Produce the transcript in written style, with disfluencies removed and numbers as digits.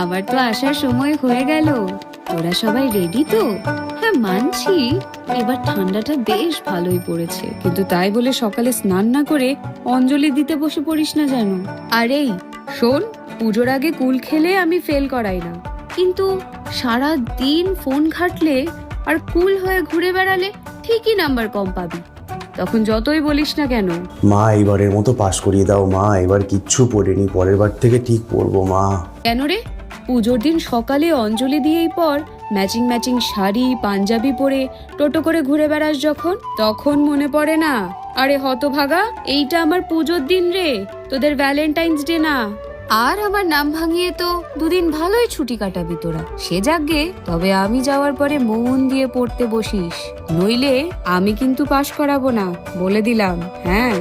আমার তো আসার সময় হয়ে গেল। তোরা সবাই রেডি তো? হ্যাঁ মানছি, এবার ঠান্ডাটা বেশ ভালোই পড়েছে, কিন্তু তাই বলে সকালে স্নান না করে অঞ্জলি দিতে বসে পড়িস না যেন। আর এই শোন, পুজোর আগে কুল খেলে আমি ফেল করাই না, কিন্তু সারা দিন ফোন ঘাটলে আর কুল হয়ে ঘুরে বেড়ালে ঠিকই নাম্বার কম পাবি, তখন যতই বলিস না কেন। মা এবারের মতো পাশ করিয়ে দাও মা, এবার কিচ্ছু পড়িনি, পরের বার থেকে ঠিক পড়বো মা। কেন রে? পুজোর দিন সকালে অঞ্জলি দিয়েই পর ম্যাচিং ম্যাচিং শাড়ি পাঞ্জাবি পরে টোটো করে ঘুরে বেড়াস যখন, তখন মনে পড়ে না? আরে হতভাগা, এইটা আমার পুজোর দিন রে, তোদের ভ্যালেন্টাইন্স ডে না। আর আমার নাম ভাঙিয়ে তো দুদিন ভালোই ছুটি কাটাবি তোরা, সে যাকগে। তবে আমি যাওয়ার পরে মন দিয়ে পড়তে বসিস, নইলে আমি কিন্তু পাশ করাবো না, বলে দিলাম। হ্যাঁ।